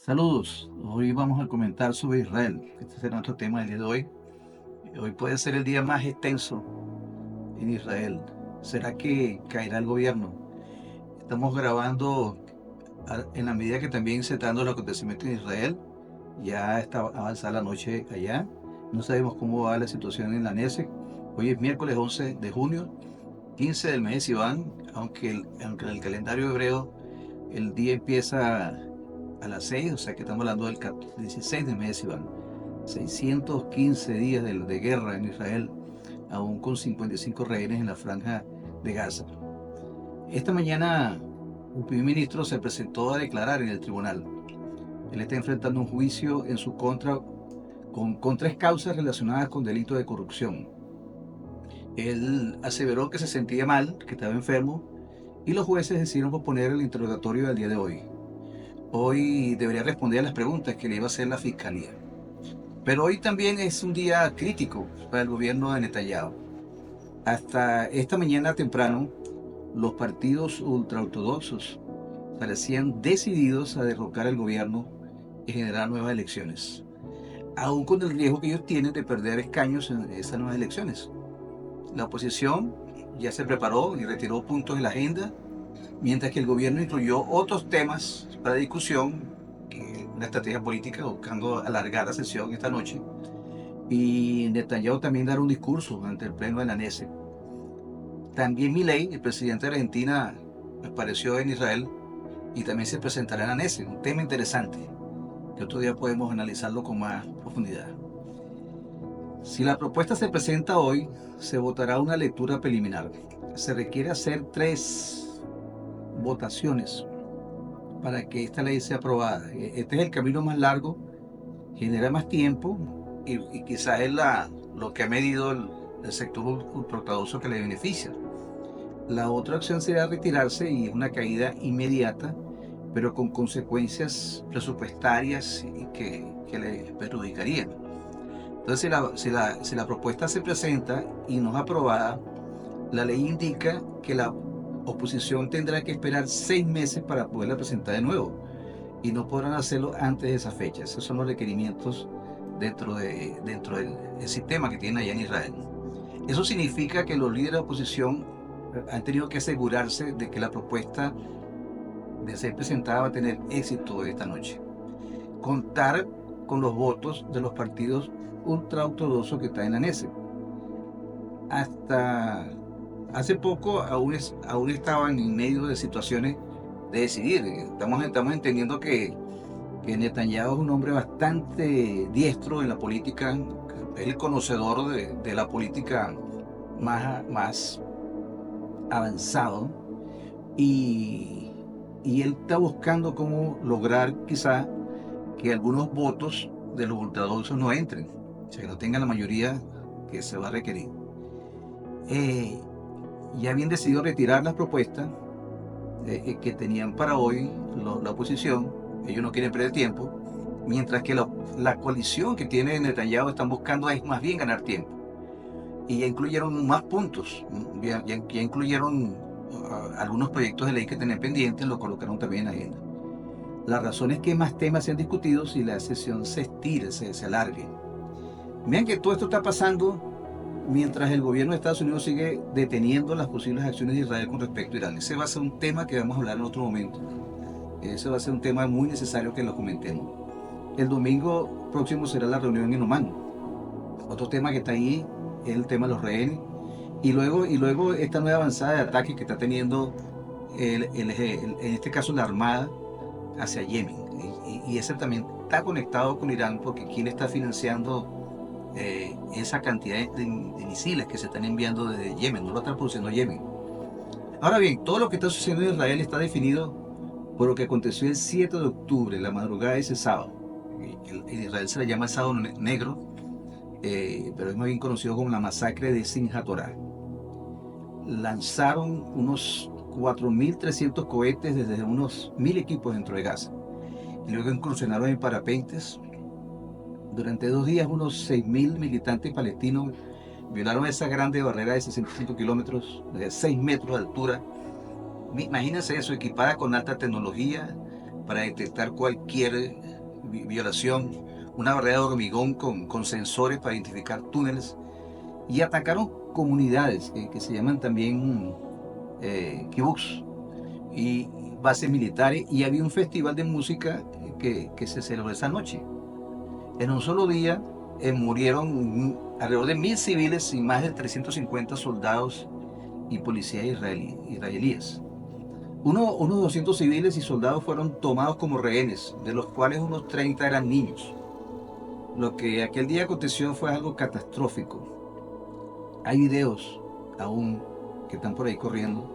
Saludos, hoy vamos a comentar sobre Israel. Este será nuestro tema del día de hoy. Hoy puede ser el día más extenso en Israel. ¿Será que caerá el gobierno? Estamos grabando en la medida que también se está dando el acontecimiento en Israel. Ya está avanzada la noche allá. No sabemos cómo va la situación en la Knesset. Hoy es miércoles 11 de junio, 15 del mes de Sivan, aunque en el calendario hebreo el día empieza a las 6, o sea que estamos hablando del 16 de mes de Sivan. 615 días de guerra en Israel, aún con 55 rehenes en la franja de Gaza. Esta mañana un primer ministro se presentó a declarar en el tribunal. Él está enfrentando un juicio en su contra con tres causas relacionadas con delitos de corrupción. Él aseveró que se sentía mal, que estaba enfermo, y los jueces decidieron posponer el interrogatorio del día de hoy. Hoy debería responder a las preguntas que le iba a hacer la fiscalía. Pero hoy también es un día crítico para el gobierno de Netanyahu. Hasta esta mañana temprano, los partidos ultraortodoxos parecían decididos a derrocar al gobierno y generar nuevas elecciones, aún con el riesgo que ellos tienen de perder escaños en esas nuevas elecciones. La oposición ya se preparó y retiró puntos de la agenda, mientras que el gobierno incluyó otros temas para discusión, una estrategia política buscando alargar la sesión esta noche, y Netanyahu también dará un discurso ante el pleno de la Knesset. También Milei, el presidente de Argentina, apareció en Israel y también se presentará en la Knesset, un tema interesante que otro día podemos analizarlo con más profundidad. Si la propuesta se presenta hoy, se votará una lectura preliminar. Se requiere hacer 3 votaciones para que esta ley sea aprobada. Este es el camino más largo, genera más tiempo y quizás es lo que ha medido el sector ultraortodoxo que le beneficia. La otra opción sería retirarse y una caída inmediata, pero con consecuencias presupuestarias y que le perjudicarían. Entonces, si la propuesta se presenta y no es aprobada, la ley indica que la oposición tendrá que esperar 6 meses para poderla presentar de nuevo y no podrán hacerlo antes de esa fecha. Esos son los requerimientos dentro del sistema que tienen allá en Israel. Eso significa que los líderes de oposición han tenido que asegurarse de que la propuesta de ser presentada va a tener éxito esta noche. Contar con los votos de los partidos ultraortodoxos que están en la Knesset. Hasta hace poco aún estaban en medio de situaciones de decidir. Estamos entendiendo que Netanyahu es un hombre bastante diestro en la política, es el conocedor de la política más avanzado y, y él está buscando cómo lograr quizá que algunos votos de los ultraortodoxos no entren, o sea, que no tengan la mayoría que se va a requerir. Eh, ya habían decidido retirar las propuestas que tenían para hoy la oposición. Ellos no quieren perder tiempo, mientras que la coalición que tiene Netanyahu están buscando es más bien ganar tiempo. Y ya incluyeron más puntos, ya incluyeron algunos proyectos de ley que tenían pendientes, lo colocaron también en la agenda. La razón es que más temas sean discutidos y la sesión se estire, se alargue. Vean que todo esto está pasando mientras el gobierno de Estados Unidos sigue deteniendo las posibles acciones de Israel con respecto a Irán. Ese va a ser un tema que vamos a hablar en otro momento. Ese va a ser un tema muy necesario que lo comentemos. El domingo próximo será la reunión en Oman. Otro tema que está ahí es el tema de los rehenes. Y luego esta nueva avanzada de ataques que está teniendo, en este caso la Armada, hacia Yemen. Y ese también está conectado con Irán porque quien está financiando esa cantidad de misiles que se están enviando desde Yemen, no lo está produciendo Yemen. Ahora bien, todo lo que está sucediendo en Israel está definido por lo que aconteció el 7 de octubre, la madrugada de ese sábado. En Israel se le llama el sábado negro, pero es más bien conocido como la masacre de Simchat Torah. Lanzaron unos 4.300 cohetes desde unos 1.000 equipos dentro de Gaza. Y luego incursionaron en parapentes. Durante 2 días, unos 6.000 militantes palestinos violaron esa grande barrera de 65 kilómetros, de 6 metros de altura. Imagínense eso, equipada con alta tecnología para detectar cualquier violación, una barrera de hormigón con sensores para identificar túneles, y atacaron comunidades que se llaman también kibbutz y bases militares, y había un festival de música que se celebró esa noche. En un solo día murieron alrededor de 1000 civiles y más de 350 soldados y policías israelíes. Unos 200 civiles y soldados fueron tomados como rehenes, de los cuales unos 30 eran niños. Lo que aquel día aconteció fue algo catastrófico. Hay videos aún que están por ahí corriendo,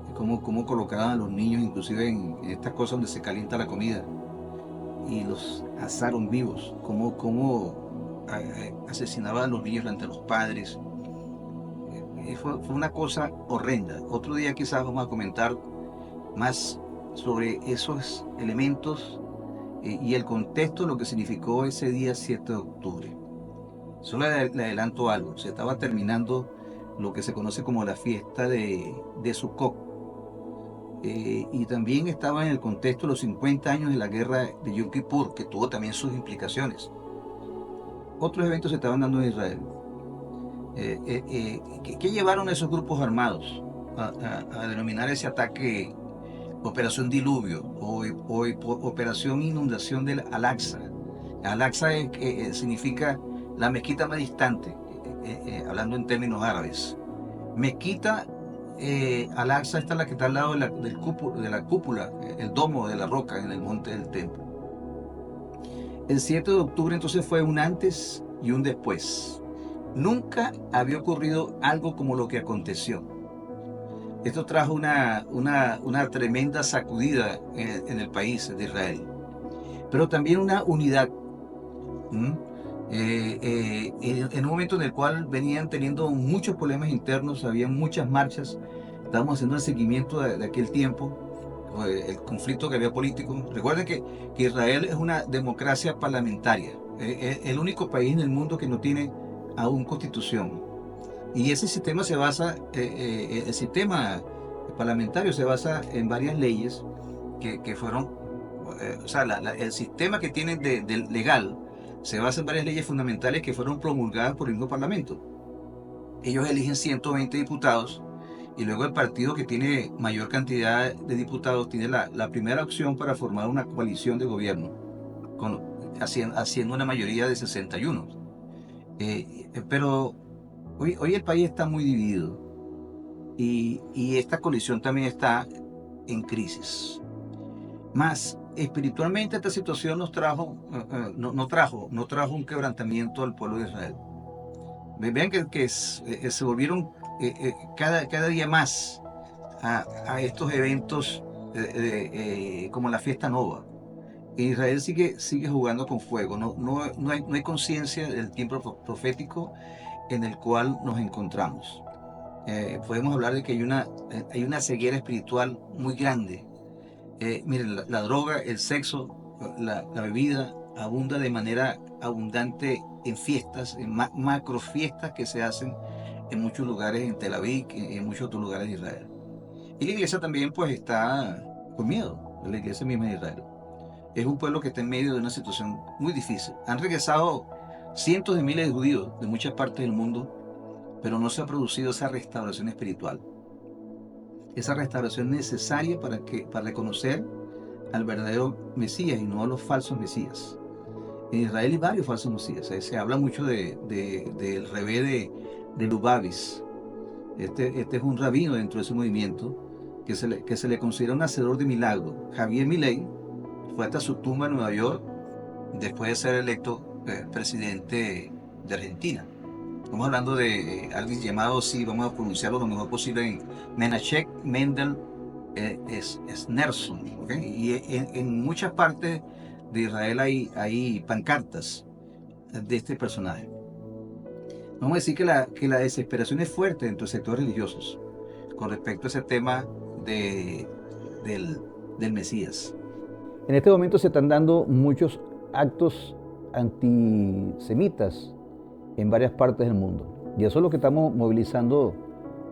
de cómo colocaban a los niños inclusive en estas cosas donde se calienta la comida y los asaron vivos, cómo asesinaban a los niños ante los padres. Fue una cosa horrenda. Otro día quizás vamos a comentar más sobre esos elementos y el contexto de lo que significó ese día 7 de octubre. Solo le adelanto algo, se estaba terminando lo que se conoce como la fiesta de Sukkot, y también estaba en el contexto de los 50 años de la guerra de Yom Kippur, que tuvo también sus implicaciones. Otros eventos se estaban dando en Israel. ¿Qué llevaron a esos grupos armados a denominar ese ataque Operación Diluvio o Operación Inundación del Al-Aqsa? Al-Aqsa significa la mezquita más distante, hablando en términos árabes. Mezquita Al-Aqsa está la que está al lado de la cúpula, el domo de la roca en el monte del templo. El 7 de octubre entonces fue un antes y un después. Nunca había ocurrido algo como lo que aconteció. Esto trajo una tremenda sacudida en el país de Israel, pero también una unidad. En un momento en el cual venían teniendo muchos problemas internos, había muchas marchas, estábamos haciendo el seguimiento de aquel tiempo, el conflicto que había político. Recuerden que Israel es una democracia parlamentaria, el único país en el mundo que no tiene aún constitución. Y ese sistema se basa, el sistema parlamentario se basa en varias leyes que fueron, o sea, el sistema que tienen de legal se basa en varias leyes fundamentales que fueron promulgadas por el mismo Parlamento. Ellos eligen 120 diputados y luego el partido que tiene mayor cantidad de diputados tiene la primera opción para formar una coalición de gobierno, haciendo una mayoría de 61. Pero hoy el país está muy dividido y esta coalición también está en crisis. Más espiritualmente esta situación nos trajo, no trajo un quebrantamiento al pueblo de Israel. Vean que se volvieron cada día más a estos eventos como la fiesta nova. Israel sigue jugando con fuego, no hay conciencia del tiempo profético en el cual nos encontramos. Podemos hablar de que hay una ceguera espiritual muy grande. Miren, la droga, el sexo, la bebida abunda de manera abundante en fiestas, en macro fiestas que se hacen en muchos lugares en Tel Aviv, en muchos otros lugares de Israel. Y la iglesia también pues está con miedo, la iglesia misma de Israel. Es un pueblo que está en medio de una situación muy difícil. Han regresado cientos de miles de judíos de muchas partes del mundo, pero no se ha producido esa restauración espiritual. Esa restauración necesaria para reconocer al verdadero Mesías y no a los falsos Mesías. En Israel hay varios falsos Mesías. Se habla mucho del rebé de Lubavitch. Este es un rabino dentro de ese movimiento que se le considera un hacedor de milagros. Javier Milei fue hasta su tumba en Nueva York después de ser electo presidente de Argentina. Estamos hablando de alguien llamado, sí, vamos a pronunciarlo lo mejor posible, Menachem Mendel Schneerson, ¿okay? Y en muchas partes de Israel hay pancartas de este personaje. Vamos a decir que la desesperación es fuerte entre los sectores religiosos con respecto a ese tema del Mesías. En este momento se están dando muchos actos antisemitas en varias partes del mundo. Y eso es lo que estamos movilizando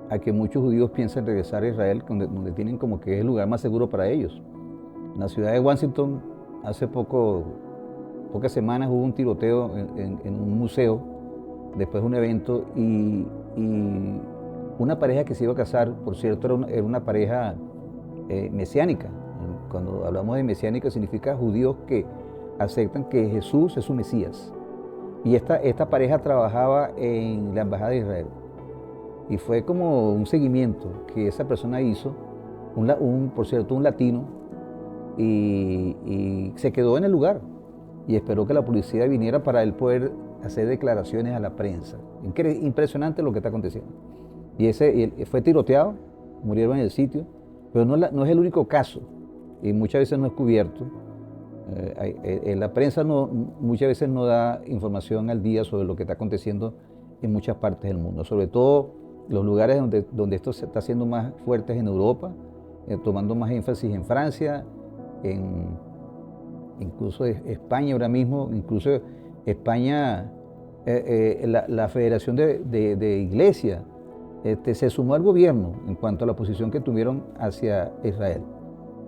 a que muchos judíos piensen regresar a Israel, donde tienen como que es el lugar más seguro para ellos. En la ciudad de Washington, hace poco pocas semanas hubo un tiroteo en un museo, después de un evento, y una pareja que se iba a casar, por cierto, era una pareja mesiánica. Cuando hablamos de mesiánica significa judíos que aceptan que Jesús es su Mesías. Y esta pareja trabajaba en la Embajada de Israel. Y fue como un seguimiento que esa persona hizo, por cierto, un latino, y se quedó en el lugar y esperó que la policía viniera para él poder hacer declaraciones a la prensa. Impresionante lo que está aconteciendo. Y fue tiroteado, murieron en el sitio, pero no es el único caso y muchas veces no es cubierto. La prensa muchas veces no da información al día sobre lo que está aconteciendo en muchas partes del mundo, sobre todo los lugares donde esto se está haciendo más fuerte es en Europa, tomando más énfasis en Francia, incluso España ahora mismo, incluso España, la Federación de Iglesias se sumó al gobierno en cuanto a la posición que tuvieron hacia Israel.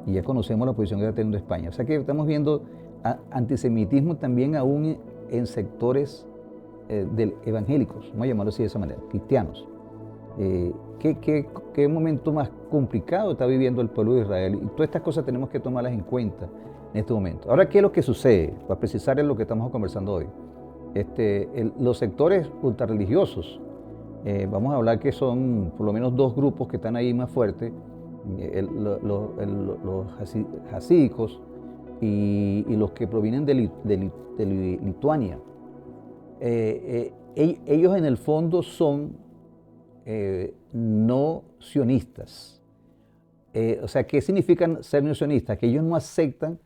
Y ya conocemos la posición que está teniendo España. O sea que estamos viendo antisemitismo también aún en sectores evangélicos, vamos a llamarlo así de esa manera, cristianos. ¿Qué momento más complicado está viviendo el pueblo de Israel? Y todas estas cosas tenemos que tomarlas en cuenta en este momento. Ahora, ¿qué es lo que sucede? Para precisar en lo que estamos conversando hoy. Los sectores ultrarreligiosos, vamos a hablar que son por lo menos dos grupos que están ahí más fuertes, los hasídicos y los que provienen de Lituania. Ellos en el fondo son no sionistas. O sea, ¿qué significan ser no sionistas? Que ellos no aceptan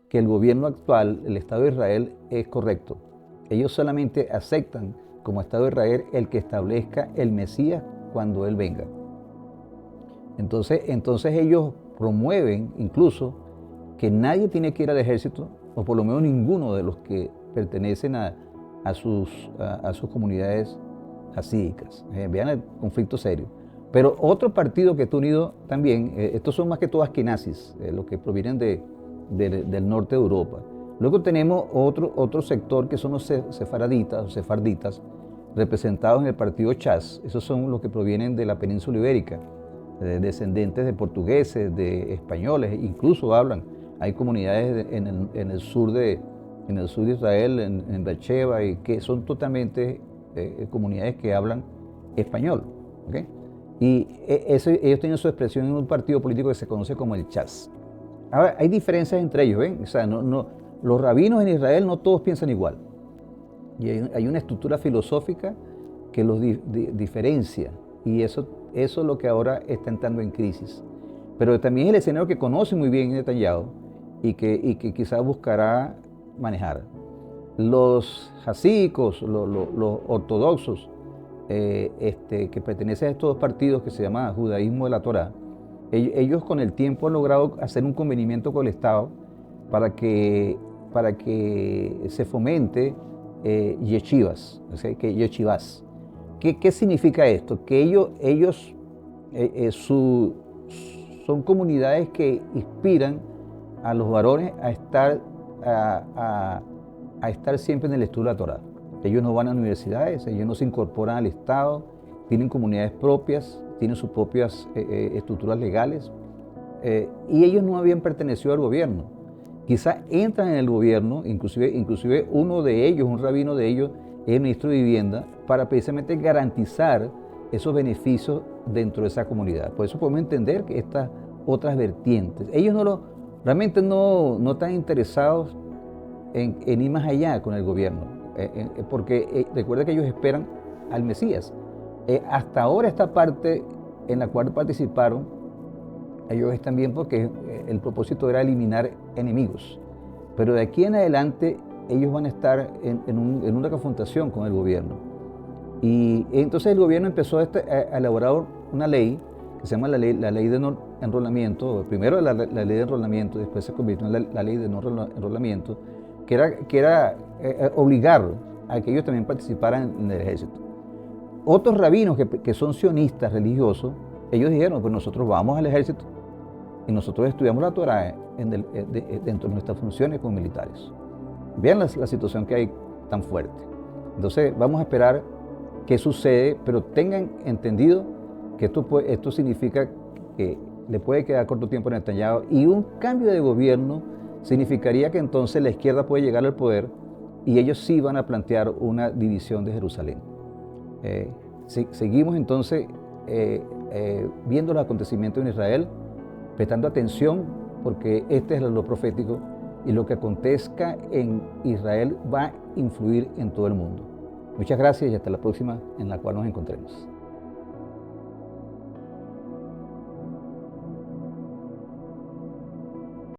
que el gobierno actual, el Estado de Israel, es correcto. Ellos solamente aceptan como Estado de Israel el que establezca el Mesías cuando Él venga. Entonces ellos promueven incluso que nadie tiene que ir al ejército, o por lo menos ninguno de los que pertenecen a sus comunidades hasídicas. Vean el conflicto serio. Pero otro partido que está unido también, estos son más que todo askenazis, los que provienen del norte de Europa. Luego tenemos otro sector que son los sefaraditas o sefarditas, representados en el partido Chas. Esos son los que provienen de la península ibérica, descendientes de portugueses, de españoles, incluso hablan. Hay comunidades en el sur de Israel, en Beersheba, y que son totalmente comunidades que hablan español. ¿Okay? Y ellos tienen su expresión en un partido político que se conoce como el Chas. Ahora, hay diferencias entre ellos, ¿ven? O sea, los rabinos en Israel no todos piensan igual. Y hay una estructura filosófica que los diferencia. Y eso es lo que ahora está entrando en crisis. Pero también es el escenario que conoce muy bien Netanyahu y que quizás buscará manejar. Los hasídicos, los ortodoxos, que pertenecen a estos dos partidos que se llama judaísmo de la Torá, ellos con el tiempo han logrado hacer un convenimiento con el Estado para que se fomente yeshivas, o sea, yeshivas. ¿Qué significa esto? Que ellos son comunidades que inspiran a los varones a estar siempre en el estudio de la Torá. Ellos no van a universidades, ellos no se incorporan al Estado, tienen comunidades propias, tienen sus propias estructuras legales, y ellos no habían pertenecido al gobierno. Quizás entran en el gobierno, inclusive uno de ellos, un rabino de ellos, es el ministro de Vivienda, para precisamente garantizar esos beneficios dentro de esa comunidad. Por eso podemos entender que estas otras vertientes, ellos realmente no están interesados en ir más allá con el gobierno, porque recuerda que ellos esperan al Mesías. Hasta ahora esta parte en la cual participaron, ellos están bien porque el propósito era eliminar enemigos. Pero de aquí en adelante ellos van a estar en una confrontación con el gobierno. Y entonces el gobierno empezó a elaborar una ley que se llama la ley de enrolamiento. Primero la ley de enrolamiento, después se convirtió en la ley de no enrolamiento, que era obligar a que ellos también participaran en el ejército. Otros rabinos que son sionistas religiosos, ellos dijeron, pues nosotros vamos al ejército y nosotros estudiamos la Torá dentro de nuestras funciones como militares. Vean la situación que hay tan fuerte. Entonces vamos a esperar qué sucede, pero tengan entendido que esto significa que le puede quedar corto tiempo a Netanyahu, y un cambio de gobierno significaría que entonces la izquierda puede llegar al poder y ellos sí van a plantear una división de Jerusalén. Seguimos entonces viendo los acontecimientos en Israel, prestando atención, porque este es lo profético, y lo que acontezca en Israel va a influir en todo el mundo. Muchas gracias y hasta la próxima en la cual nos encontremos.